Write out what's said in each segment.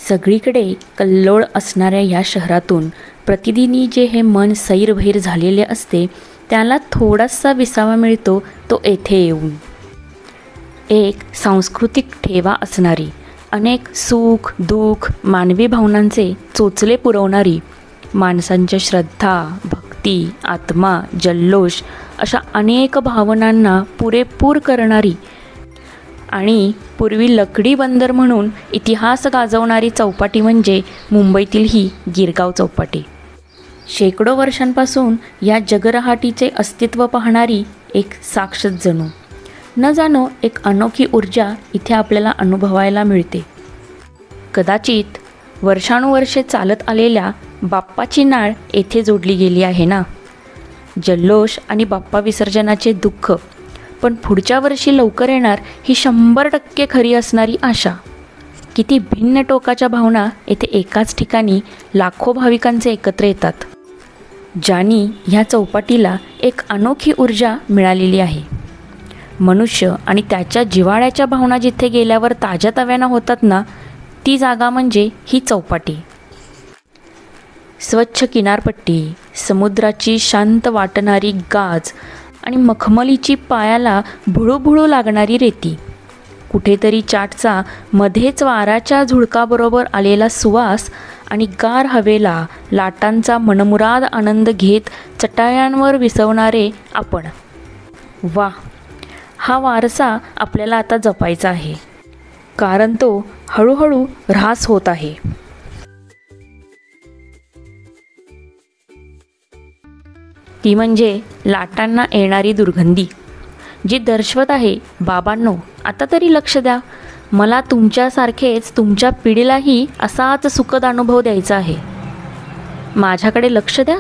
सगळीकडे कल्लोळ असणाऱ्या या शहरातून प्रतिदिनी जे हे मन सैरभैर झालेले असते त्याला थोडासा विसावा मिळतो तो येथे येऊन. एक सांस्कृतिक ठेवा असणारी, अनेक सुख दुःख मानवी भावनांचे चोचले पुरवणारी, माणसांच्या श्रद्धा भक्ती आत्मा जल्लोष अशा अनेक भावनांना पुरेपूर करणारी आणि पूर्वी लकडी बंदर म्हणून इतिहास गाजवणारी चौपाटी म्हणजे मुंबईतील ही गिरगाव चौपाटी. शेकडो वर्षांपासून या जगरहाटीचे अस्तित्व पाहणारी एक साक्षच जणू. न जाणो एक अनोखी ऊर्जा इथे आपल्याला अनुभवायला मिळते. कदाचित वर्षानुवर्षे चालत आलेल्या बाप्पाची नाळ येथे जोडली गेली आहे ना. जल्लोष आणि बाप्पा विसर्जनाचे दुःख, पण पुढच्या वर्षी लवकर येणार ही 100% खरी असणारी आशा. किती भिन्न टोकाच्या भावना येथे एकाच ठिकाणी लाखो भाविकांचे एकत्र येतात, ज्यांनी ह्या चौपाटीला एक अनोखी ऊर्जा मिळालेली आहे. मनुष्य आणि त्याच्या जिव्हाळ्याच्या भावना जिथे गेल्यावर ताज्या तव्यानं होतात ना, ती जागा म्हणजे ही चौपाटी. स्वच्छ किनारपट्टी, समुद्राची शांत वाटणारी गाज आणि मखमलीची पायाला भुळूभुळू लागणारी रेती, कुठेतरी चाटचा मध्येच वाऱ्याच्या झुळकाबरोबर आलेला सुवास आणि गार हवेला लाटांचा मनमुराद आनंद घेत चटायांवर विसवणारे आपण. वा, हा वारसा आपल्याला आता जपायचा आहे, कारण तो हळूहळू ऱ्हास होत आहे. ती म्हणजे लाटांना येणारी दुर्गंधी, जी दर्शवत आहे बाबांनो आता तरी लक्ष द्या, मला तुमच्यासारखेच तुमच्या पिढीलाही असाच सुखद अनुभव द्यायचा आहे, माझ्याकडे लक्ष द्या.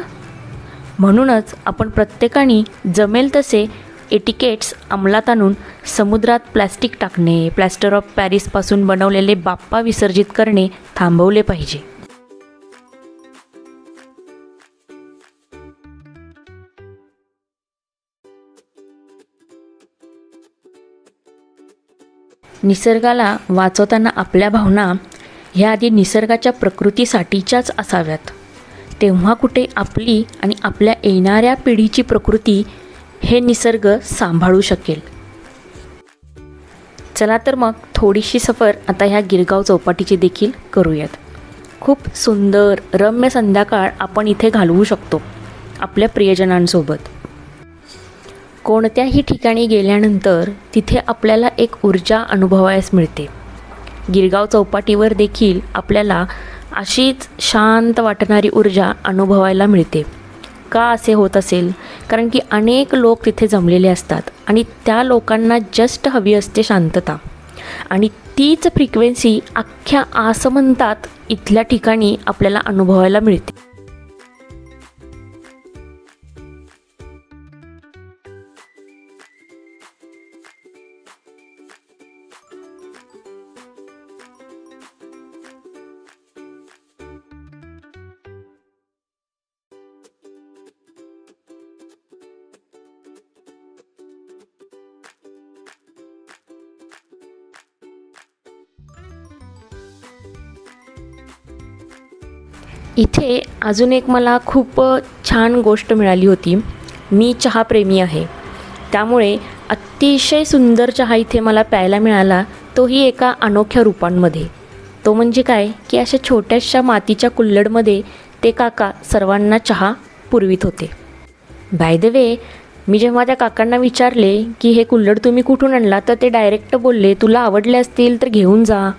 म्हणूनच आपण प्रत्येकाने जमेल तसे एटिकेट्स अंमलात आणून समुद्रात प्लॅस्टिक टाकणे, प्लॅस्टर ऑफ पॅरिसपासून बनवलेले बाप्पा विसर्जित करणे थांबवले पाहिजे. निसर्गाला वाचवताना आपल्या भावना ह्या आधी निसर्गाच्या प्रकृतीसाठीच्याच असाव्यात. तेव्हा कुठे आपली आणि आपल्या येणाऱ्या पिढीची प्रकृती हे निसर्ग सांभाळू शकेल. चला तर मग थोडीशी सफर आता ह्या गिरगाव चौपाटीची देखील करूयात. खूप सुंदर रम्य संध्याकाळ आपण इथे घालवू शकतो आपल्या प्रियजनांसोबत. कोणत्याही ठिकाणी गेल्यानंतर तिथे आपल्याला एक ऊर्जा अनुभवायला मिळते. गिरगाव चौपाटीवर देखील आपल्याला अशीच शांत वाटणारी ऊर्जा अनुभवायला मिळते. का असे होत असेल? कारण की अनेक लोक तिथे जमलेले असतात आणि त्या लोकांना जस्ट हवी असते शांतता, आणि तीच फ्रिक्वेन्सी अख्ख्या आसमंतात इथल्या ठिकाणी आपल्याला अनुभवायला मिळते. इथे अजून एक मला खूप छान गोष्ट मिळाली होती. मी चहाप्रेमी आहे, त्यामुळे अतिशय सुंदर चहा इथे मला प्यायला मिळाला, तोही एका अनोख्या रूपांमध्ये. तो म्हणजे काय की अशा छोट्याशा मातीच्या कुल्हडमध्ये ते काका सर्वांना चहा पुरवित होते. बाय द वे, मी जेव्हा त्या काकांना विचारले की हे कुल्हड तुम्ही कुठून आणला, तर ते डायरेक्ट बोलले, तुला आवडले असतील तर घेऊन जा.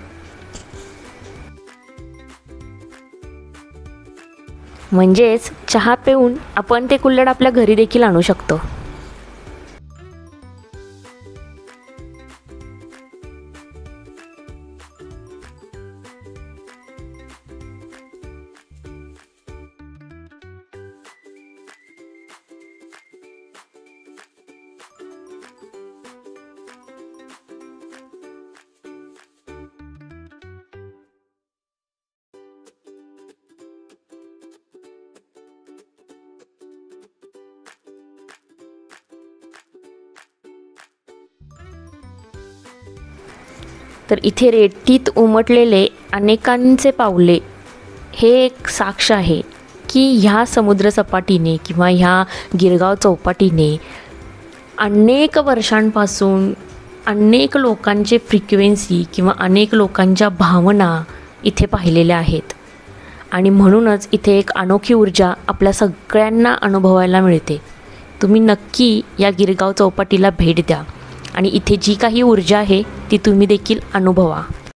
म्हणजेच चहा पिऊन आपण ते कुल्हड आपल्या घरी देखील आणू शकतो. तर इथे रेतीत उमटलेले अनेकांचे पावले हे एक साक्ष आहे की ह्या समुद्रसपाटीने किंवा ह्या गिरगाव चौपाटीने अनेक वर्षांपासून अनेक लोकांचे फ्रिक्वेन्सी किंवा अनेक लोकांच्या भावना इथे पाहिलेल्या आहेत आणि म्हणूनच इथे एक अनोखी ऊर्जा आपल्या सगळ्यांना अनुभवायला मिळते. तुम्ही नक्की या गिरगाव चौपाटीला भेट द्या आणि इथे जी काही ऊर्जा आहे ती तुम्ही देखील अनुभवा.